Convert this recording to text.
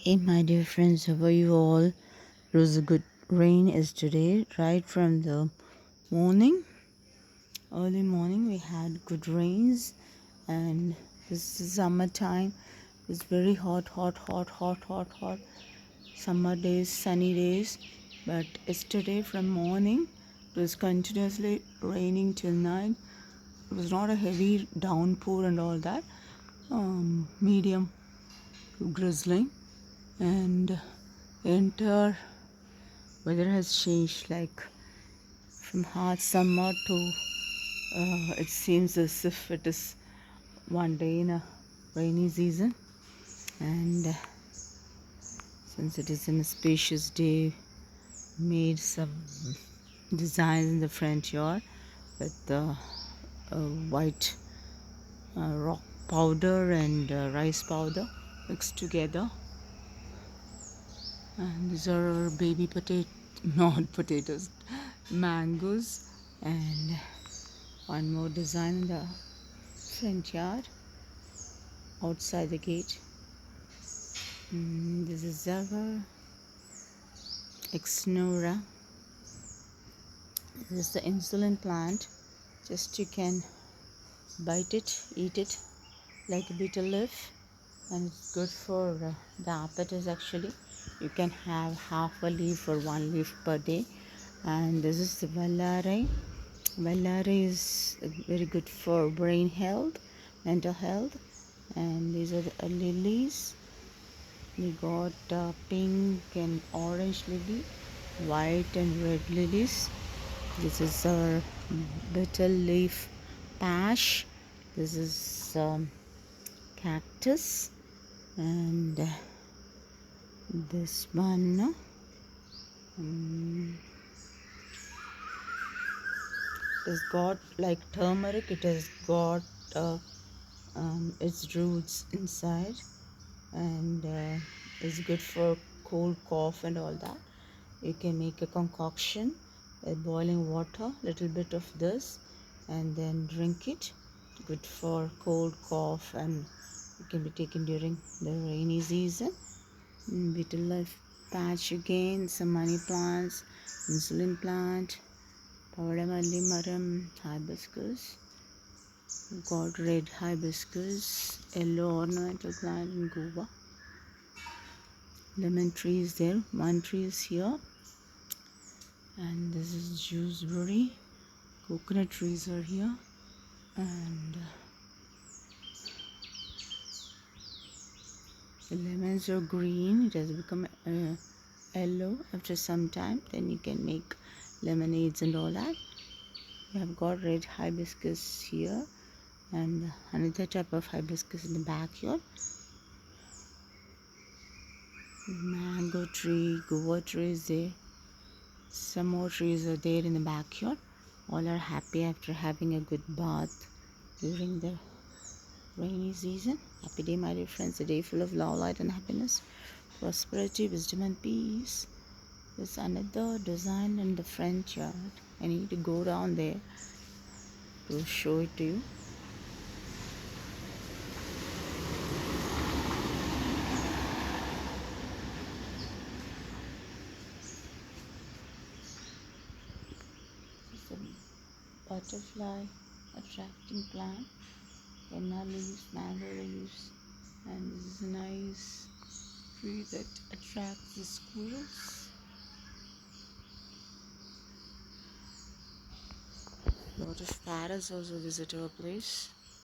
Hey, my dear friends, how are you all? It was a good rain yesterday, right from the morning. Early morning, we had good rains, and this is summertime. It's very hot. Summer days, sunny days. But yesterday, from morning, it was continuously raining till night. It was not a heavy downpour and all that. Medium to drizzling, and entire weather has changed, like from hot summer to it seems as if it is one day in a rainy season. And since it is in a spacious day, made some designs in the front yard with white rock powder and rice powder mixed together. And these are our baby potato, not potatoes, mangoes. And one more design in the front yard outside the gate. This is our Exnora. This is the insulin plant. Just you can bite it, eat it like a bitter leaf, and it's good for diabetes. Actually, you can have half a leaf or one leaf per day. And this is the Vallare. Vallare is very good for brain health, mental health. And these are the lilies. We got pink and orange lily, white and red lilies. This is our betel leaf pash. This is cactus, and this one it has got like turmeric. It has got its roots inside, and it's good for cold cough and all that. You can make a concoction with boiling water, little bit of this, and then drink it. Good for cold cough, and it can be taken during the rainy season. Betel leaf patch again, some money plants, insulin plant, pavadamalli maram, hibiscus. Got red hibiscus, yellow ornamental plant in Goa. Lemon tree is there, one tree is here, and this is juiceberry. Coconut trees are here, and the lemons are green. It has become yellow after some time. Then you can make lemonades and all that. We have got red hibiscus here, and another type of hibiscus in the backyard. Mango tree, guava tree is there. Some more trees are there in the backyard. All are happy after having a good bath during the rainy season. Happy day, my dear friends. A day full of love, light, and happiness, prosperity, wisdom, and peace. There's another design in the front yard. I need to go down there to show it to you. It's a butterfly attracting plant. Henna leaves, mango leaves, and this is a nice tree that attracts the squirrels. A lot of parrots also visit our place.